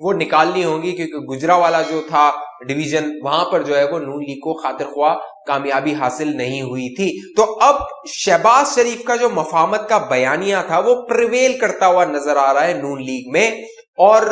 وہ نکالنی ہوگی, کیونکہ گجرانوالہ جو تھا ڈویژن, وہاں پر جو ہے وہ نون لیگ کو خاطر خواہ کامیابی حاصل نہیں ہوئی تھی. تو اب شہباز شریف کا جو مفاہمت کا بیانیہ تھا وہ پریویل کرتا ہوا نظر آ رہا ہے نون لیگ میں. اور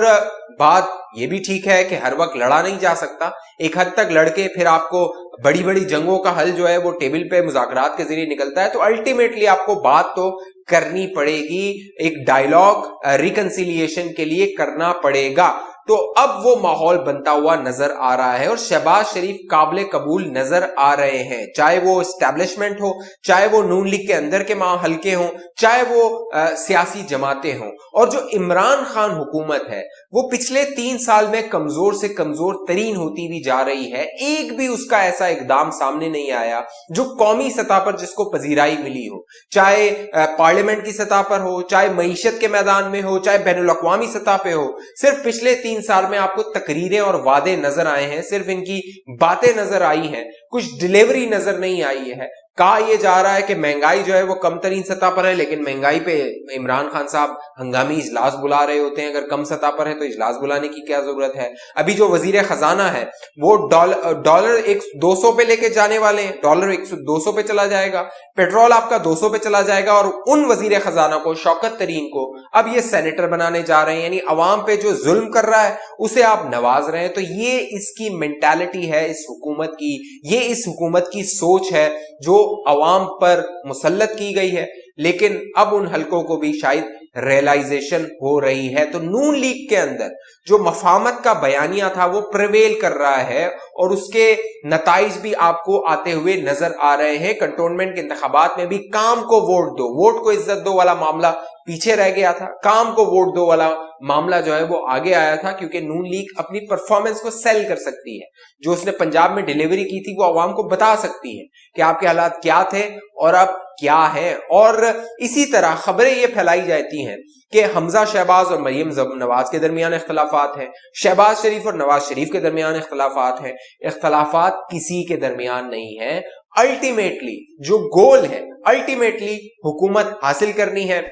بات یہ بھی ٹھیک ہے کہ ہر وقت لڑا نہیں جا سکتا, ایک حد تک لڑ کے پھر آپ کو بڑی بڑی جنگوں کا حل جو ہے وہ ٹیبل پہ مذاکرات کے ذریعے نکلتا ہے, تو الٹیمیٹلی آپ کو بات تو کرنی پڑے گی, ایک ڈائیلاگ ریکنسیلیشن کے لیے کرنا پڑے گا. تو اب وہ ماحول بنتا ہوا نظر آ رہا ہے اور شہباز شریف قابل قبول نظر آ رہے ہیں, چاہے وہ اسٹیبلشمنٹ ہو, چاہے وہ نون لیگ کے اندر کے حلقے ہوں, چاہے وہ سیاسی جماعتیں ہوں. اور جو عمران خان حکومت ہے وہ پچھلے 3 سال میں کمزور سے کمزور ترین ہوتی بھی جا رہی ہے. ایک بھی اس کا ایسا اقدام سامنے نہیں آیا جو قومی سطح پر جس کو پذیرائی ملی ہو, چاہے پارلیمنٹ کی سطح پر ہو, چاہے معیشت کے میدان میں ہو, چاہے بین الاقوامی سطح پہ ہو. صرف پچھلے 3 سال میں آپ کو تقریریں اور وعدے نظر آئے ہیں, صرف ان کی باتیں نظر آئی ہیں, کچھ ڈیلیوری نظر نہیں آئی ہے. کہا یہ جا رہا ہے کہ مہنگائی جو ہے وہ کم ترین سطح پر ہے, لیکن مہنگائی پہ عمران خان صاحب ہنگامی اجلاس بلا رہے ہوتے ہیں. اگر کم سطح پر ہے تو اجلاس بلانے کی کیا ضرورت ہے؟ ابھی جو وزیر خزانہ ہے وہ ڈالر 200 پہ لے کے جانے والے ہیں, ڈالر 200 پہ چلا جائے گا, پیٹرول آپ کا 200 پہ چلا جائے گا, اور ان وزیر خزانہ کو, شوکت ترین کو, اب یہ سینیٹر بنانے جا رہے ہیں. یعنی عوام پہ جو ظلم کر رہا ہے اسے آپ نواز رہے ہیں. تو یہ اس کی مینٹالٹی ہے اس حکومت کی, یہ اس حکومت کی سوچ ہے جو عوام پر مسلط کی گئی ہے. لیکن اب ان حلقوں کو بھی شاید ریئلائزیشن ہو رہی ہے. تو نون لیگ کے اندر جو مفاہمت کا بیانیہ تھا وہ پریویل کر رہا ہے, اور اس کے نتائج بھی آپ کو آتے ہوئے نظر آ رہے ہیں. کنٹونمنٹ کے انتخابات میں بھی کام کو ووٹ دو, ووٹ کو عزت دو والا معاملہ پیچھے رہ گیا تھا, کام کو ووٹ دو والا معاملہ جو ہے وہ آگے آیا تھا, کیونکہ نون لیگ اپنی پرفارمنس کو سیل کر سکتی ہے. جو اس نے پنجاب میں ڈیلیوری کی تھی وہ عوام کو بتا سکتی ہے کہ آپ کے حالات کیا تھے اور اب کیا ہے. اور اسی طرح خبریں یہ پھیلائی جاتی ہیں کہ حمزہ شہباز اور مریم نواز کے درمیان اختلافات ہیں, شہباز شریف اور نواز شریف کے درمیان اختلافات ہیں. اختلافات کسی کے درمیان نہیں ہیں. الٹیمیٹلی جو گول ہے, الٹیمیٹلی حکومت حاصل کرنی ہے,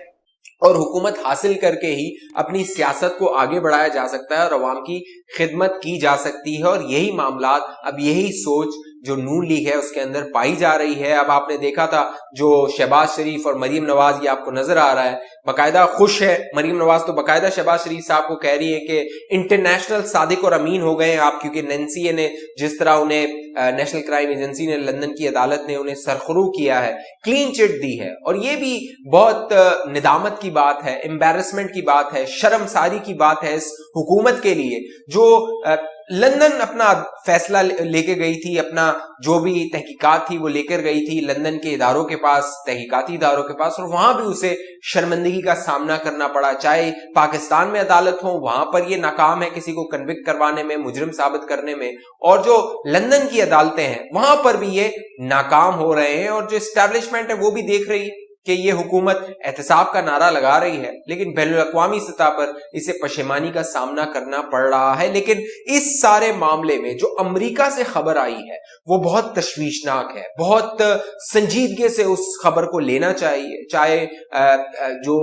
اور حکومت حاصل کر کے ہی اپنی سیاست کو آگے بڑھایا جا سکتا ہے اور عوام کی خدمت کی جا سکتی ہے. اور یہی معاملات, اب یہی سوچ جو نون لیگ ہے اس کے اندر پائی جا رہی ہے. اب آپ نے دیکھا تھا جو شہباز شریف اور مریم نواز, یہ آپ کو نظر آ رہا ہے, باقاعدہ خوش ہے مریم نواز, تو باقاعدہ شہباز شریف صاحب کو کہہ رہی ہے کہ انٹرنیشنل صادق اور امین ہو گئے ہیں آپ, کیونکہ نینسی نے جس طرح انہیں نیشنل کرائم ایجنسی نے, لندن کی عدالت نے انہیں سرخرو کیا ہے, کلین چٹ دی ہے. اور یہ بھی بہت ندامت کی بات ہے, امبیرسمنٹ کی بات ہے, شرمساری کی بات ہے اس حکومت کے لیے جو لندن اپنا فیصلہ لے کے گئی تھی, اپنا جو بھی تحقیقات تھی وہ لے کر گئی تھی لندن کے اداروں کے پاس, تحقیقاتی اداروں کے پاس, اور وہاں بھی اسے شرمندگی کا سامنا کرنا پڑا. چاہے پاکستان میں عدالت ہو, وہاں پر یہ ناکام ہے کسی کو کنوکٹ کروانے میں, مجرم ثابت کرنے میں, اور جو لندن کی عدالتیں ہیں وہاں پر بھی یہ ناکام ہو رہے ہیں. اور جو اسٹیبلشمنٹ ہے وہ بھی دیکھ رہی ہے کہ یہ حکومت احتساب کا نعرہ لگا رہی ہے, لیکن بین الاقوامی سطح پر اسے پشیمانی کا سامنا کرنا پڑ رہا ہے. لیکن اس سارے معاملے میں جو امریکہ سے خبر آئی ہے وہ بہت تشویشناک ہے, بہت سنجیدگی سے اس خبر کو لینا چاہیے. چاہے جو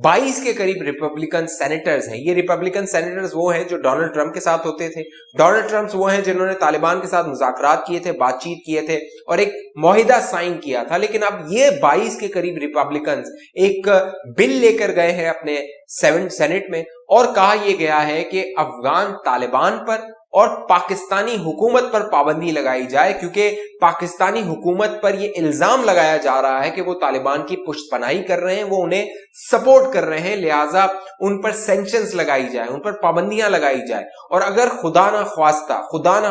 22 کے قریب ریپبلکن سینیٹرز ہیں, یہ ریپبلکن سینیٹرز وہ ہیں جو ڈونلڈ ٹرمپ کے ساتھ ہوتے تھے, ڈونلڈ ٹرمپ وہ ہیں جنہوں نے طالبان کے ساتھ مذاکرات کیے تھے, بات چیت کیے تھے اور ایک معاہدہ سائن کیا تھا. لیکن اب یہ 22 کے قریب ریپبلکنز ایک بل لے کر گئے ہیں اپنے سینٹ میں, اور کہا یہ گیا ہے کہ افغان طالبان پر اور پاکستانی حکومت پر پابندی لگائی جائے, کیونکہ پاکستانی حکومت پر یہ الزام لگایا جا رہا ہے کہ وہ طالبان کی پشت پناہی کر رہے ہیں, وہ انہیں سپورٹ کر رہے ہیں, لہٰذا ان پر سینکشنز لگائی جائے, ان پر پابندیاں لگائی جائے. اور اگر خدا نہ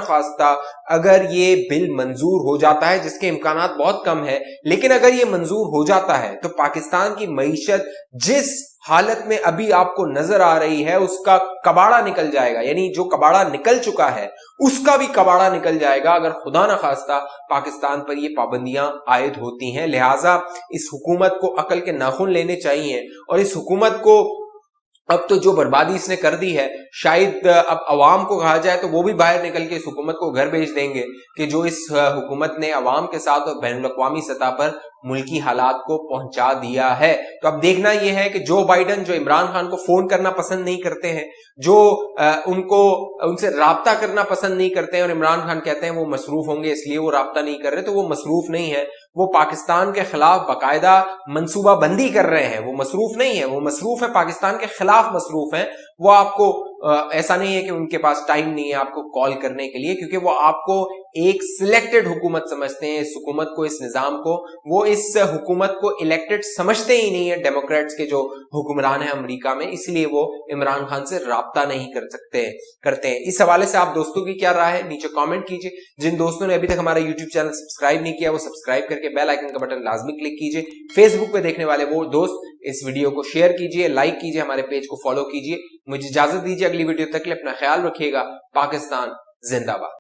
خواستہ اگر یہ بل منظور ہو جاتا ہے, جس کے امکانات بہت کم ہیں, لیکن اگر یہ منظور ہو جاتا ہے تو پاکستان کی معیشت جس حالت میں ابھی آپ کو نظر آ رہی ہے اس کا کباڑا نکل جائے گا. یعنی جو کباڑا نکل چکا ہے اس کا بھی کباڑا نکل جائے گا اگر خدا نہ خواستہ پاکستان پر یہ پابندیاں عائد ہوتی ہیں. لہٰذا اس حکومت کو عقل کے ناخن لینے چاہیے اور اس حکومت کو اب تو جو بربادی اس نے کر دی ہے، شاید اب عوام کو کہا جائے تو وہ بھی باہر نکل کے اس حکومت کو گھر بھیج دیں گے کہ جو اس حکومت نے عوام کے ساتھ اور بین الاقوامی سطح پر ملکی حالات کو پہنچا دیا ہے۔ تو اب دیکھنا یہ ہے کہ جو بائیڈن جو عمران خان کو فون کرنا پسند نہیں کرتے ہیں، جو ان سے رابطہ کرنا پسند نہیں کرتے ہیں، اور عمران خان کہتے ہیں وہ مصروف ہوں گے اس لیے وہ رابطہ نہیں کر رہے، تو وہ مصروف نہیں ہے، وہ پاکستان کے خلاف باقاعدہ منصوبہ بندی کر رہے ہیں۔ وہ مصروف نہیں ہے، وہ مصروف ہے، پاکستان کے خلاف مصروف ہیں۔ وہ آپ کو ایسا نہیں ہے کہ ان کے پاس ٹائم نہیں ہے آپ کو کال کرنے کے لیے، کیونکہ وہ آپ کو ایک سلیکٹڈ حکومت سمجھتے ہیں، اس حکومت کو، اس نظام کو، وہ اس حکومت کو الیکٹڈ سمجھتے ہی نہیں ہے ڈیموکریٹس کے جو حکمران ہیں امریکہ میں، اس لیے وہ عمران خان سے رابطہ نہیں کرتے ہیں۔ اس حوالے سے آپ دوستوں کی کیا رائے ہے نیچے کامنٹ کیجئے۔ جن دوستوں نے ابھی تک ہمارا یوٹیوب چینل سبسکرائب نہیں کیا وہ سبسکرائب کر کے بیل آئیکن کا بٹن لازمی کلک کیجئے۔ فیس بک پہ دیکھنے والے وہ دوست اس ویڈیو کو شیئر کیجئے، لائک کیجئے، ہمارے پیج کو فالو کیجئے۔ مجھے اجازت دیجئے، اگلی ویڈیو تک کے لیے اپنا خیال رکھیے گا۔ پاکستان زندہ باد۔